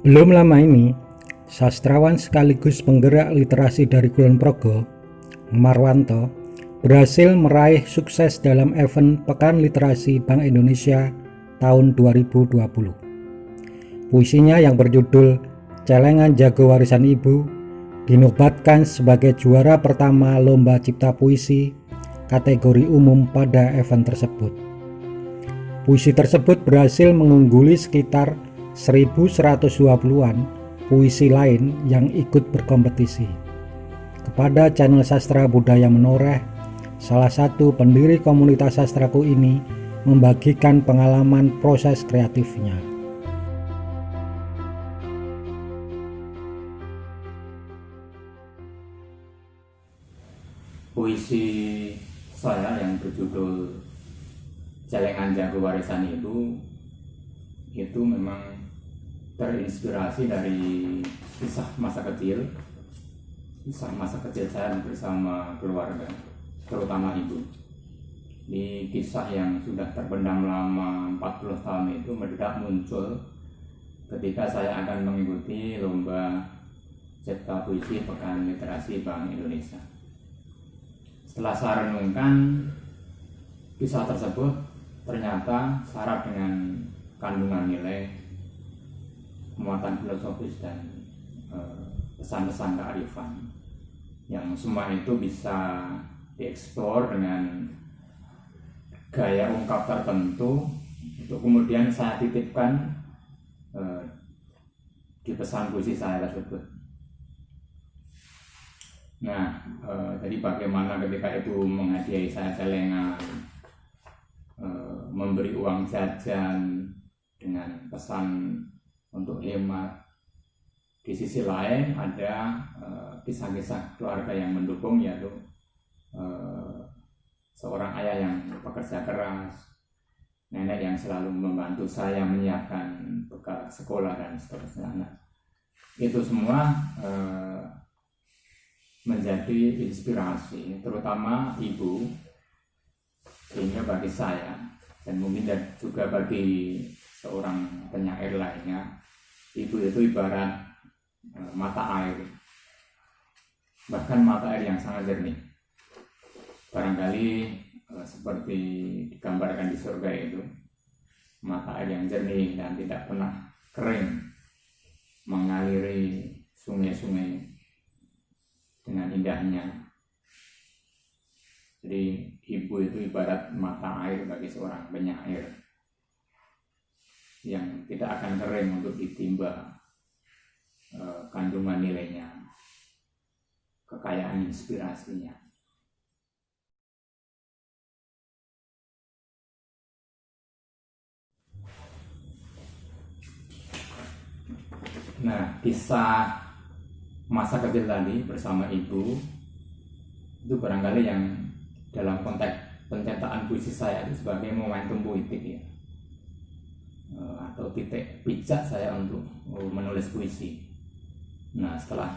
Belum lama ini, sastrawan sekaligus penggerak literasi dari Kulon Progo, Marwanto, berhasil meraih sukses dalam event Pekan Literasi Bank Indonesia tahun 2020. Puisinya yang berjudul Celengan Jago Warisan Ibu dinobatkan sebagai juara pertama Lomba Cipta Puisi kategori umum pada event tersebut. Puisi tersebut berhasil mengungguli sekitar 1120-an puisi lain yang ikut berkompetisi. Kepada channel Sastra Budaya Menoreh, salah satu pendiri komunitas sastraku ini membagikan pengalaman proses kreatifnya. Puisi saya yang berjudul Celengan Jago Warisan Ibu itu memang terinspirasi dari kisah masa kecil saya bersama keluarga, terutama ibu. Di kisah yang sudah terpendam lama 40 tahun itu mendadak muncul ketika saya akan mengikuti lomba cipta puisi Pekan Literasi Bank Indonesia. Setelah saya renungkan, kisah tersebut ternyata syarat dengan kandungan nilai, muatan filosofis dan pesan-pesan kearifan yang semua itu bisa dieksplor dengan gaya ungkap tertentu untuk kemudian saya titipkan di pesan puisi saya tersebut. Nah, jadi bagaimana ketika itu menghadiahi saya celengan, memberi uang jajan dengan pesan untuk hemat. Di sisi lain ada kisah-kisah keluarga yang mendukung, yaitu seorang ayah yang bekerja keras, nenek yang selalu membantu saya menyiapkan bekal sekolah dan seterusnya. Nah, itu semua menjadi inspirasi, terutama ibu, sehingga bagi saya dan mungkin juga bagi seorang penyair lainnya, ibu itu ibarat mata air, bahkan mata air yang sangat jernih. Barangkali seperti digambarkan di surga itu, mata air yang jernih dan tidak pernah kering, mengaliri sungai-sungai dengan indahnya. Jadi ibu itu ibarat mata air bagi seorang penyair yang tidak akan kering untuk ditimba kandungan nilainya, kekayaan inspirasinya. Nah, kisah masa kecil tadi bersama ibu itu barangkali yang dalam konteks penciptaan puisi saya itu sebagai momentum politik ya, atau titik pijak saya untuk menulis puisi. Nah, setelah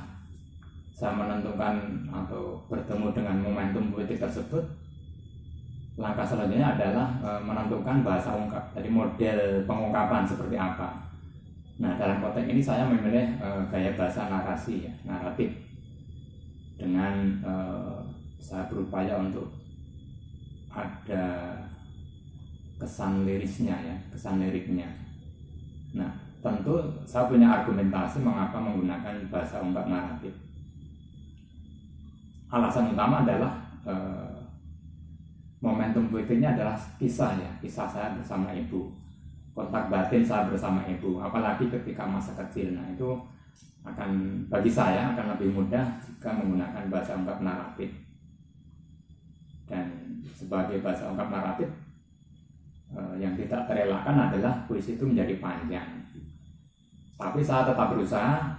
saya menentukan atau bertemu dengan momentum politik tersebut, langkah selanjutnya adalah menentukan bahasa ungkap, jadi model pengungkapan seperti apa. Nah, dalam konteks ini saya memilih gaya bahasa narasi ya, naratif, dengan saya berupaya untuk ada kesan lirisnya ya, kesan liriknya. Nah, tentu saya punya argumentasi mengapa menggunakan bahasa ungkap naratif. Alasan utama adalah momentum politiknya adalah kisah ya, kisah saya bersama ibu, kontak batin saya bersama ibu, apalagi ketika masa kecil. Nah, itu akan, bagi saya akan lebih mudah jika menggunakan bahasa ungkap naratif. Dan sebagai bahasa ungkap naratif, yang tidak terelakkan adalah puisi itu menjadi panjang. Tapi saya tetap berusaha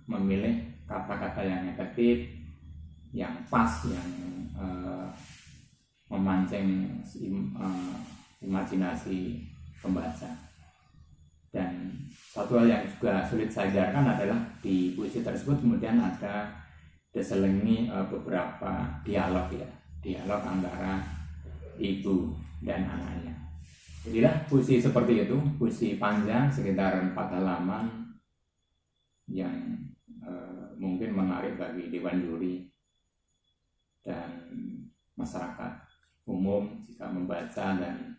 memilih kata-kata yang efektif, yang pas, yang memancing imajinasi pembaca. Dan satu hal yang juga sulit saya hindarkan adalah di puisi tersebut kemudian ada diselingi beberapa dialog ya, dialog antara ibu dan anaknya. Jadilah puisi seperti itu, puisi panjang sekitar 4 halaman yang mungkin menarik bagi dewan juri dan masyarakat umum jika membaca, dan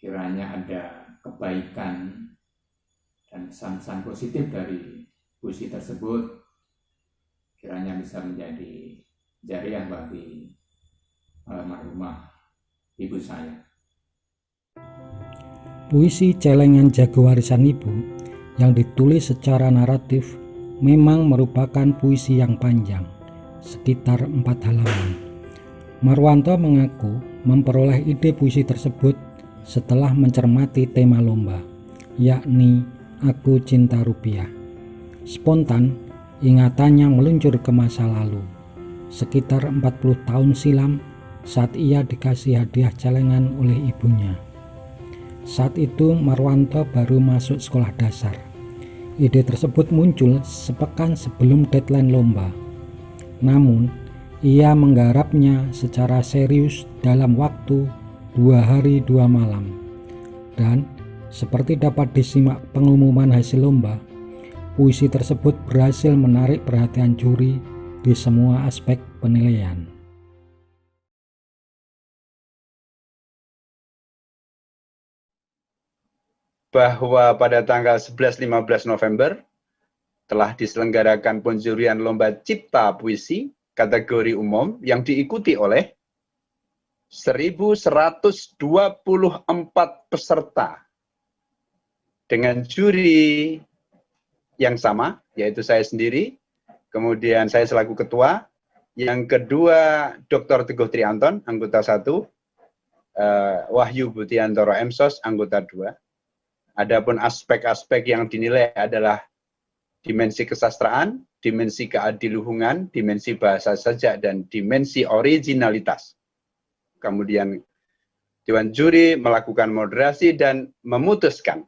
kiranya ada kebaikan dan pesan-pesan positif dari puisi tersebut, kiranya bisa menjadi jariah bagi almarhumah ibu saya. Puisi Celengan Jago Warisan Ibu yang ditulis secara naratif memang merupakan puisi yang panjang, sekitar 4 halaman. Marwanto mengaku memperoleh ide puisi tersebut setelah mencermati tema lomba, yakni Aku Cinta Rupiah. Spontan, ingatannya meluncur ke masa lalu, sekitar 40 tahun silam saat ia dikasih hadiah celengan oleh ibunya. Saat itu Marwanto baru masuk sekolah dasar. Ide tersebut muncul sepekan sebelum deadline lomba. Namun, ia menggarapnya secara serius dalam waktu 2 hari 2 malam. Dan, seperti dapat disimak pengumuman hasil lomba, puisi tersebut berhasil menarik perhatian juri di semua aspek penilaian. Bahwa pada tanggal 11-15 November telah diselenggarakan penjurian lomba cipta puisi kategori umum yang diikuti oleh 1.124 peserta dengan juri yang sama, yaitu saya sendiri, kemudian saya selaku ketua, yang kedua Dr. Teguh Trianton, anggota 1, Wahyu Butiantoro Emsos, anggota 2. Adapun aspek-aspek yang dinilai adalah dimensi kesastraan, dimensi keadiluhungan, dimensi bahasa sajak, dan dimensi originalitas. Kemudian Dewan Juri melakukan moderasi dan memutuskan.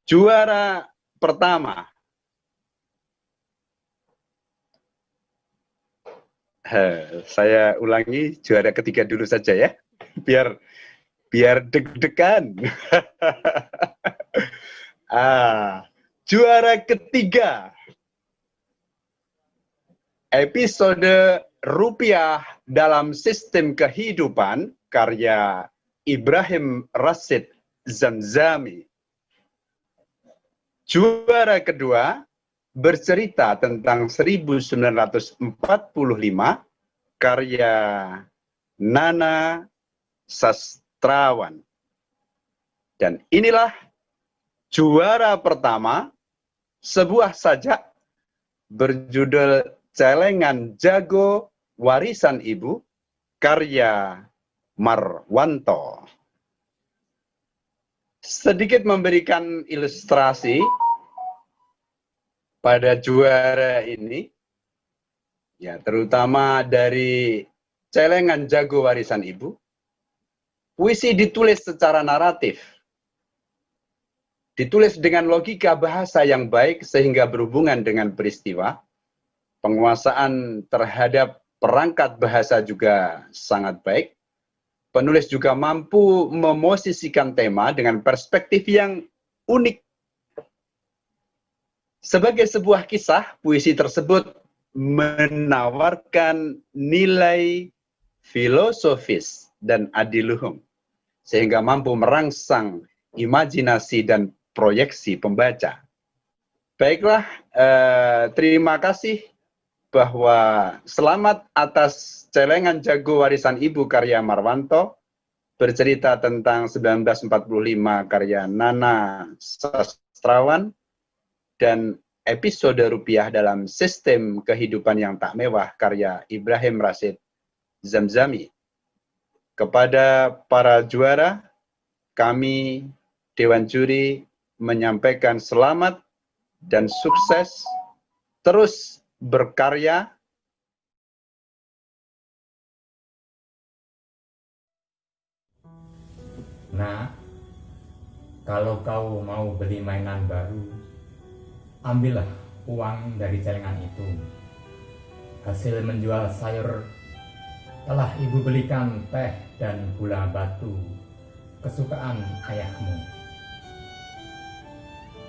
Juara pertama. Saya ulangi, juara ketiga dulu saja ya, biar deg-degan. Juara ketiga, episode Rupiah dalam Sistem Kehidupan, karya Ibrahim Rashid Zamzami. Juara kedua, bercerita tentang 1945, karya Nana Sastrawan. Dan inilah juara pertama, sebuah sajak berjudul Celengan Jago Warisan Ibu, karya Marwanto. Sedikit memberikan ilustrasi pada juara ini, ya terutama dari Celengan Jago Warisan Ibu. Puisi ditulis secara naratif, ditulis dengan logika bahasa yang baik sehingga berhubungan dengan peristiwa. Penguasaan terhadap perangkat bahasa juga sangat baik. Penulis juga mampu memosisikan tema dengan perspektif yang unik. Sebagai sebuah kisah, puisi tersebut menawarkan nilai filosofis dan adiluhung, sehingga mampu merangsang imajinasi dan proyeksi pembaca. Baiklah, terima kasih bahwa selamat atas Celengan Jago Warisan Ibu karya Marwanto, bercerita tentang 1945 karya Nana Sastrawan, dan episode Rupiah dalam Sistem Kehidupan yang Tak Mewah karya Ibrahim Rashid Zamzami. Kepada para juara, kami Dewan Juri menyampaikan selamat dan sukses, terus berkarya. Nah, kalau kau mau beli mainan baru, ambillah uang dari celengan itu. Hasil menjual sayur telah ibu belikan teh dan gula batu kesukaan ayahmu.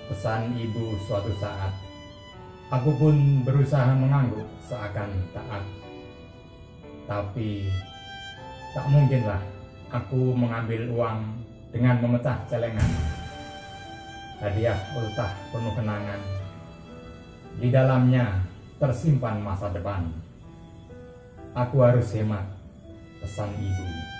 pesan ibu suatu saat. Aku pun berusaha mengangguk seakan taat. Tapi tak mungkinlah aku mengambil uang dengan memecah celengan. Hadiah ultah penuh kenangan. Di dalamnya tersimpan masa depan. Aku harus hemat, pesan ibu.